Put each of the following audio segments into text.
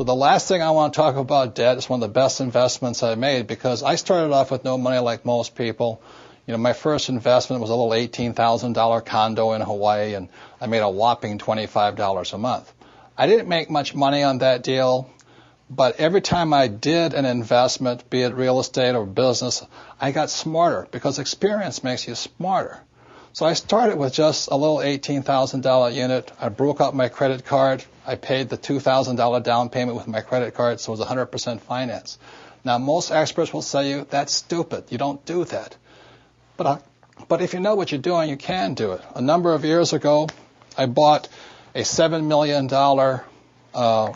So the last thing I want to talk about debt is one of the best investments I made, because I started off with no money like most people. You know, my first investment was a little $18,000 condo in Hawaii, and I made a whopping $25 a month. I didn't make much money on that deal, but every time I did an investment, be it real estate or business, I got smarter, because experience makes you smarter. So I started with just a little $18,000 unit. I broke out my credit card. I paid the $2,000 down payment with my credit card, so it was 100% finance. Now, most experts will say you, that's stupid. You don't do that. But if you know what you're doing, you can do it. A number of years ago, I bought a $7 million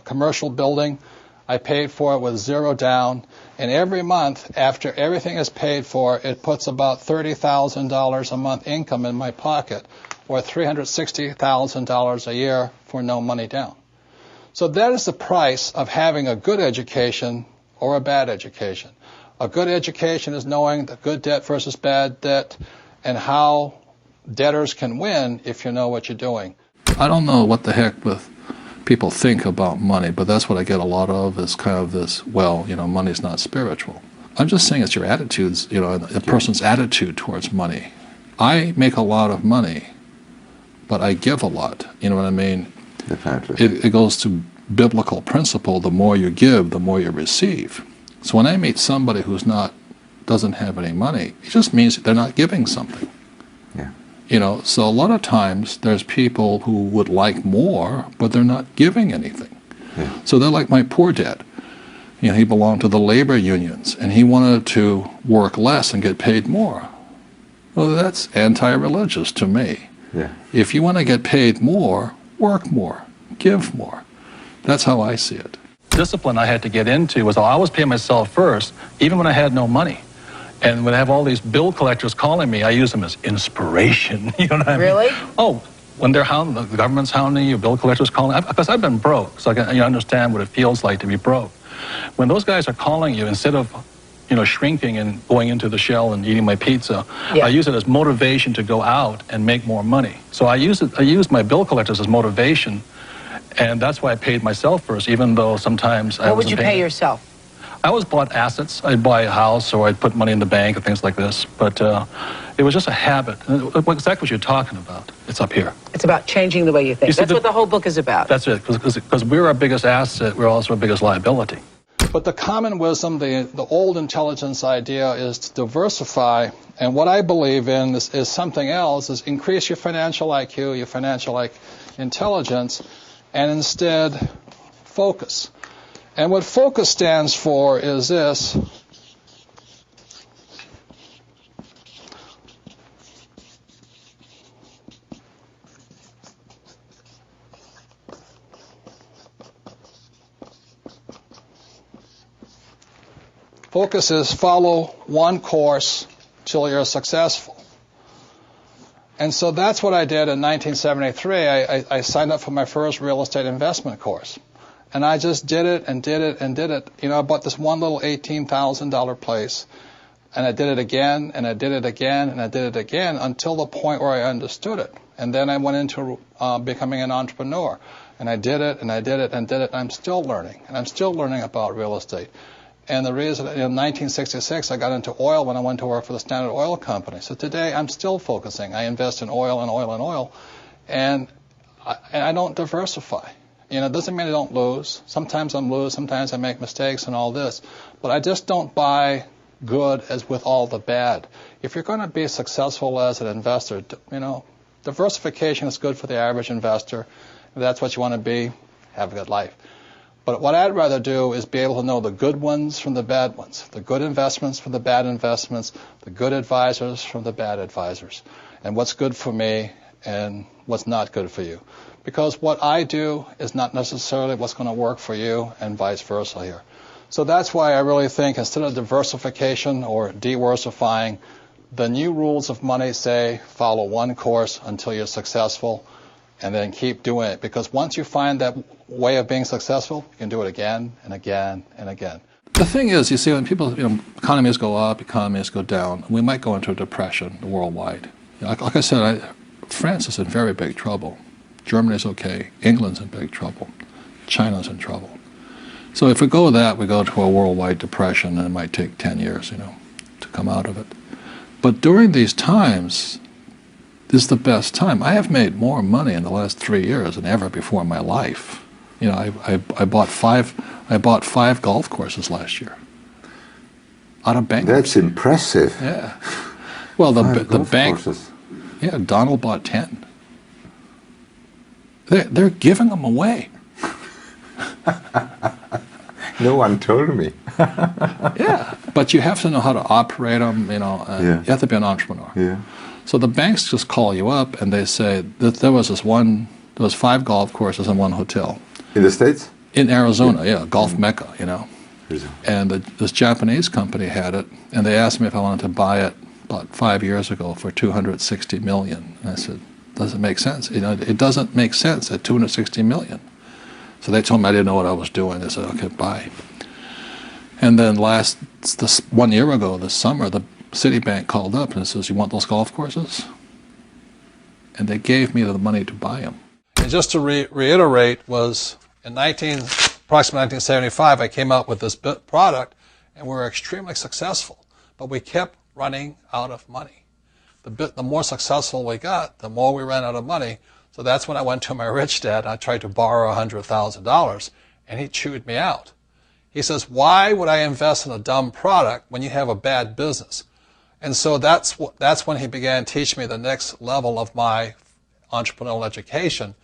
commercial building. I paid for it with zero down. And every month, after everything is paid for, it puts about $30,000 a month income in my pocket, or $360,000 a year for no money down. So that is the price of having a good education or a bad education. A good education is knowing the good debt versus bad debt and how debtors can win if you know what you're doing. I don't know what the heck with people think about money, but that's what I get a lot of, is kind of this, well, you know, money's not spiritual. I'm just saying it's your attitudes, you know, a person's attitude towards money. I make a lot of money, but I give a lot, you know what I mean? It goes to biblical principle, the more you give, the more you receive. So when I meet somebody who's doesn't have any money, it just means they're not giving something. Yeah. You know, so a lot of times there's people who would like more, but they're not giving anything. Yeah. So they're like my poor dad. You know, he belonged to the labor unions, and he wanted to work less and get paid more. Well, that's anti-religious to me. Yeah. If you want to get paid more, work more, give more. That's how I see it. Discipline I had to get into was I always pay myself first, even when I had no money. And when I have all these bill collectors calling me, I use them as inspiration. You know what I mean? Really? Oh, when they're hounding, the government's hounding you, bill collectors calling, because I've been broke, so I can understand what it feels like to be broke. When those guys are calling you, instead of, you know, shrinking and going into the shell and eating my pizza, I use it as motivation to go out and make more money. So I use my bill collectors as motivation, and that's why I paid myself first, even though sometimes I wasn't paying. What would you pay yourself? I always bought assets. I'd buy a house, or I'd put money in the bank and things like this. But it was just a habit. Exactly what you're talking about. It's up here. It's about changing the way you think. That's what the whole book is about. That's it, because we're our biggest asset. We're also our biggest liability. But the common wisdom, the old intelligence idea is to diversify. And what I believe in is something else, is increase your financial IQ, your financial intelligence, and instead focus. And what focus stands for is this. Focus is follow one course till you're successful. And so that's what I did in 1973. I signed up for my first real estate investment course. And I just did it and did it and did it. You know, I bought this one little $18,000 place, and I did it again, and I did it again, and I did it again, until the point where I understood it. And then I went into becoming an entrepreneur. And I did it, and I did it, and did it. And I'm still learning. And I'm still learning about real estate. And the reason, in 1966, I got into oil when I went to work for the Standard Oil Company. So today, I'm still focusing. I invest in oil and oil and oil. And I don't diversify. You know, it doesn't mean I don't lose. Sometimes I lose, sometimes I make mistakes and all this. But I just don't buy good as with all the bad. If you're going to be successful as an investor, you know, diversification is good for the average investor. If that's what you want to be, have a good life. But what I'd rather do is be able to know the good ones from the bad ones, the good investments from the bad investments, the good advisors from the bad advisors, and what's good for me and what's not good for you. Because what I do is not necessarily what's going to work for you, and vice versa here. So that's why I really think instead of diversification or diversifying, the new rules of money say follow one course until you're successful, and then keep doing it. Because once you find that way of being successful, you can do it again and again and again. The thing is, you see, when people, economies go up, economies go down, we might go into a depression worldwide. Like I said, France is in very big trouble. Germany's okay. England's in big trouble. China's in trouble. So if we go that, we go to a worldwide depression, and it might take 10 years, to come out of it. But during these times, this is the best time. I have made more money in the last 3 years than ever before in my life. I bought five golf courses last year out of bankruptcy. That's impressive. Yeah. Well, the bank. Courses. Yeah, Donald bought 10. They're giving them away. No one told me. Yeah, but you have to know how to operate them. You have to be an entrepreneur. Yeah. So the banks just call you up and they say that there was 5 golf courses and 1 hotel. In the States? In Arizona, yeah, golf mecca, Arizona. And this Japanese company had it, and they asked me if I wanted to buy it about 5 years ago for $260 million. And I said, doesn't make sense. It doesn't make sense at $260 million. So they told me I didn't know what I was doing. They said, okay, buy. And then 1 year ago, this summer, the Citibank called up and says, you want those golf courses? And they gave me the money to buy them. And just to reiterate, was in approximately 1975, I came out with this product, and we were extremely successful. But we kept running out of money. The more successful we got, the more we ran out of money. So that's when I went to my rich dad, and I tried to borrow $100,000, and he chewed me out. He says, why would I invest in a dumb product when you have a bad business? And so that's when he began teaching me the next level of my entrepreneurial education.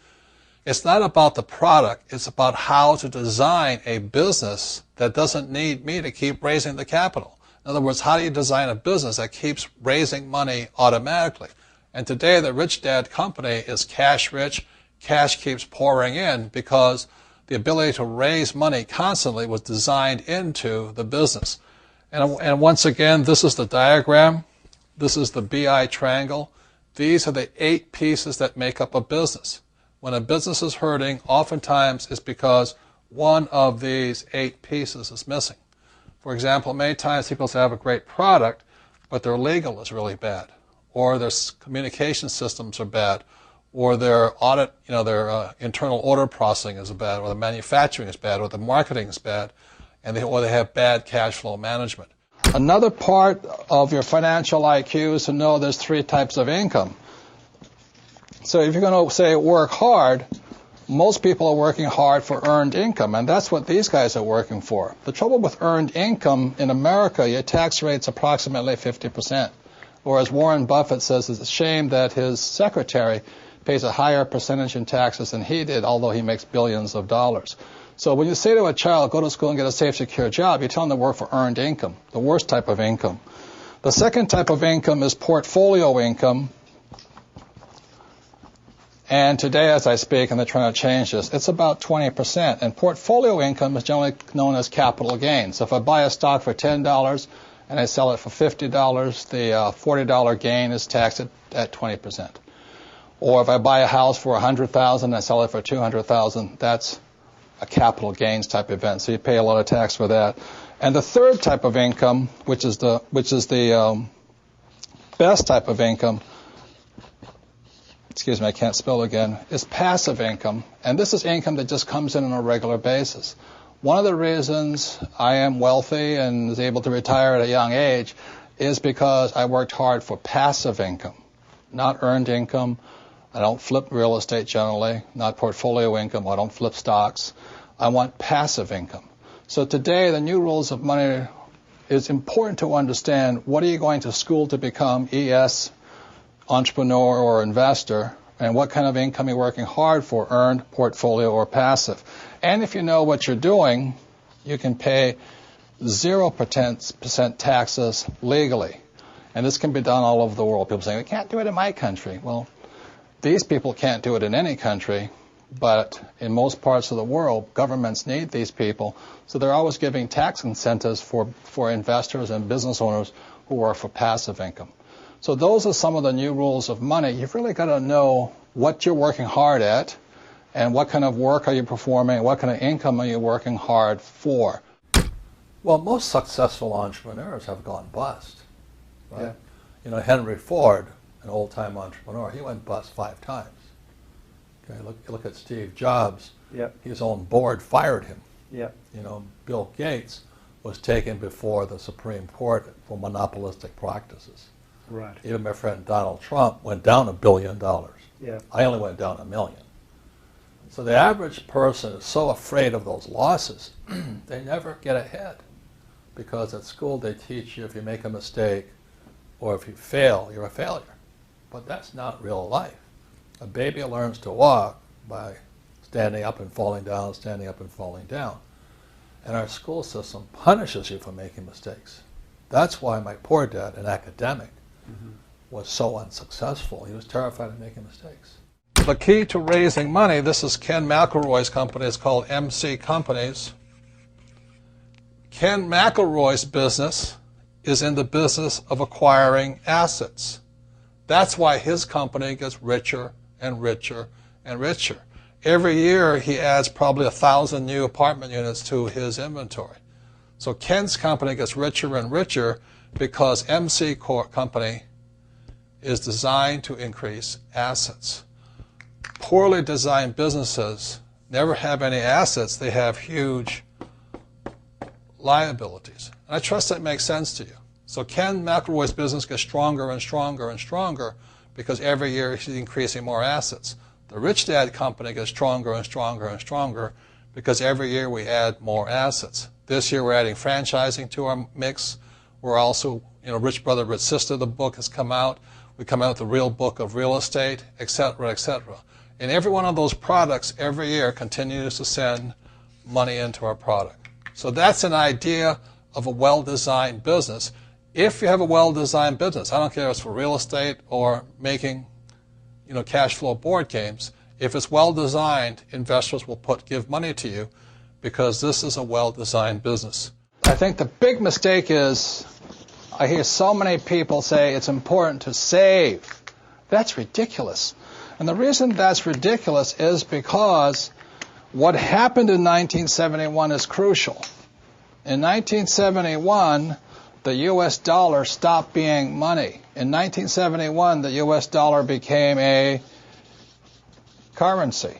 It's not about the product, it's about how to design a business that doesn't need me to keep raising the capital. In other words, how do you design a business that keeps raising money automatically? And today the Rich Dad company is cash rich. Cash keeps pouring in because the ability to raise money constantly was designed into the business. And once again, this is the diagram. This is the BI triangle. These are the 8 pieces that make up a business. When a business is hurting, oftentimes it's because one of these 8 pieces is missing. For example, many times people say, I have a great product, but their legal is really bad, or their communication systems are bad, or their audit, their internal order processing is bad, or the manufacturing is bad, or the marketing is bad, or they have bad cash flow management. Another part of your financial IQ is to know there's 3 types of income. So if you're going to say work hard, most people are working hard for earned income, and that's what these guys are working for. The trouble with earned income in America, your tax rate's approximately 50%. Or as Warren Buffett says, it's a shame that his secretary pays a higher percentage in taxes than he did, although he makes billions of dollars. So when you say to a child, go to school and get a safe, secure job, you tell them to work for earned income, the worst type of income. The second type of income is portfolio income. And today, as I speak, and they're trying to change this, it's about 20%. And portfolio income is generally known as capital gains. So if I buy a stock for $10 and I sell it for $50, the $40 gain is taxed at 20%. Or if I buy a house for $100,000 and I sell it for $200,000, that's a capital gains type event. So you pay a lot of tax for that. And the third type of income, which is the best type of income, excuse me, I can't spell again, is passive income. And this is income that just comes in on a regular basis. One of the reasons I am wealthy and was able to retire at a young age is because I worked hard for passive income, not earned income. I don't flip real estate generally, not portfolio income. I don't flip stocks. I want passive income. So today, the new rules of money, it's important to understand what are you going to school to become, ES, entrepreneur or investor, and what kind of income you're working hard for, earned, portfolio, or passive. And if you know what you're doing, you can pay 0% taxes legally. And this can be done all over the world. People say, we can't do it in my country. Well, these people can't do it in any country, but in most parts of the world, governments need these people. So they're always giving tax incentives for investors and business owners who work for passive income. So those are some of the new rules of money. You've really got to know what you're working hard at and what kind of work are you performing, what kind of income are you working hard for. Well, most successful entrepreneurs have gone bust. Right? Yeah. Henry Ford, an old-time entrepreneur, he went bust 5 times. Okay, look at Steve Jobs. Yep. His own board fired him. Yeah. You know, Bill Gates was taken before the Supreme Court for monopolistic practices. Right. Even my friend Donald Trump went down $1 billion. Yeah. I only went down $1 million. So the average person is so afraid of those losses, they never get ahead. Because at school they teach you if you make a mistake or if you fail, you're a failure. But that's not real life. A baby learns to walk by standing up and falling down, standing up and falling down. And our school system punishes you for making mistakes. That's why my poor dad, an academic, was so unsuccessful. He was terrified of making mistakes. The key to raising money, this is Ken McElroy's company, it's called MC Companies. Ken McElroy's business is in the business of acquiring assets. That's why his company gets richer and richer and richer. Every year he adds probably 1,000 new apartment units to his inventory. So Ken's company gets richer and richer because MC Company is designed to increase assets. Poorly designed businesses never have any assets. They have huge liabilities. And I trust that makes sense to you. So Ken McElroy's business gets stronger and stronger and stronger because every year he's increasing more assets. The Rich Dad company gets stronger and stronger and stronger because every year we add more assets. This year we're adding franchising to our mix. We're also, Rich Brother, Rich Sister, the book has come out. We come out with the real book of real estate, etc., etc. And every one of those products every year continues to send money into our product. So that's an idea of a well-designed business. If you have a well-designed business, I don't care if it's for real estate or making, cash flow board games. If it's well-designed, investors will give money to you because this is a well-designed business. I think the big mistake is I hear so many people say it's important to save. That's ridiculous. And the reason that's ridiculous is because what happened in 1971 is crucial. In 1971, the U.S. dollar stopped being money. In 1971, the U.S. dollar became a currency.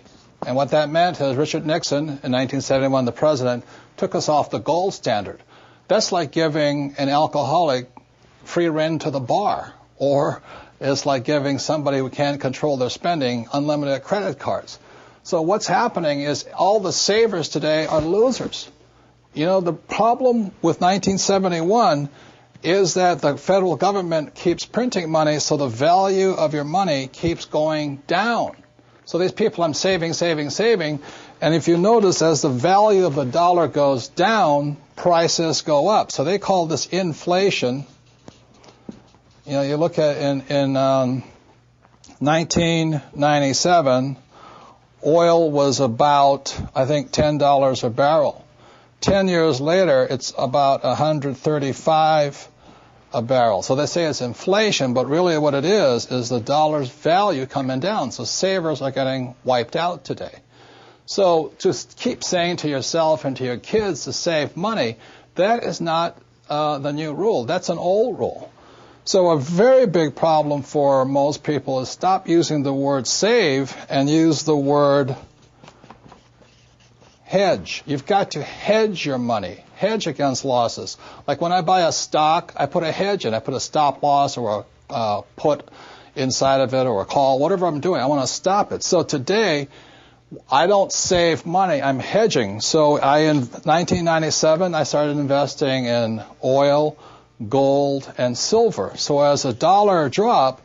And what that meant is Richard Nixon, in 1971, the president, took us off the gold standard. That's like giving an alcoholic free rein to the bar, or it's like giving somebody who can't control their spending unlimited credit cards. So what's happening is all the savers today are losers. The problem with 1971 is that the federal government keeps printing money, so the value of your money keeps going down. So these people, I'm saving, and if you notice, as the value of the dollar goes down, prices go up. So they call this inflation. You look at in 1997, oil was about, I think, $10 a barrel. 10 years later, it's about 135 a barrel. So they say it's inflation, but really what it is the dollar's value coming down. So savers are getting wiped out today. So just keep saying to yourself and to your kids to save money, that is not the new rule. That's an old rule. So a very big problem for most people is stop using the word save and use the word hedge. You've got to hedge your money, hedge against losses. Like when I buy a stock, I put a hedge in. I put a stop loss or a put inside of it or a call, whatever I'm doing. I want to stop it. So today, I don't save money. I'm hedging. So in 1997, I started investing in oil, gold, and silver. So as a dollar dropped,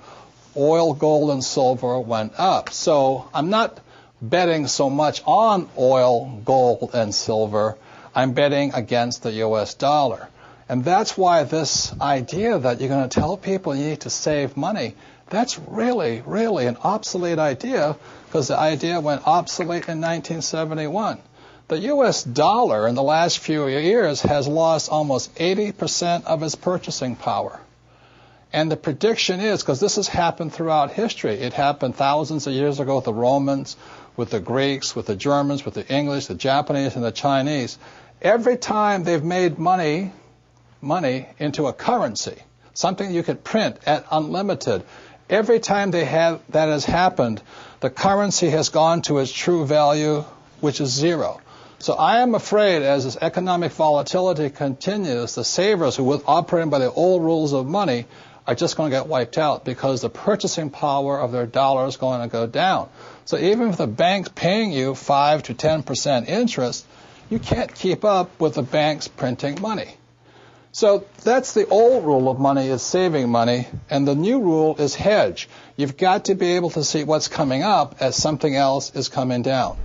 oil, gold, and silver went up. So I'm not betting so much on oil, gold, and silver. I'm betting against the U.S. dollar. And that's why this idea that you're going to tell people you need to save money, that's really, really an obsolete idea, because the idea went obsolete in 1971. The U.S. dollar in the last few years has lost almost 80% of its purchasing power. And the prediction is, because this has happened throughout history, it happened thousands of years ago with the Romans, with the Greeks, with the Germans, with the English, the Japanese, and the Chinese. Every time they've made money into a currency, something you could print at unlimited, every time that has happened, the currency has gone to its true value, which is zero. So I am afraid as this economic volatility continues, the savers who were operating by the old rules of money are just going to get wiped out because the purchasing power of their dollar is going to go down. So even if the bank's paying you 5 to 10% interest, you can't keep up with the banks printing money. So that's the old rule of money, is saving money, and the new rule is hedge. You've got to be able to see what's coming up as something else is coming down.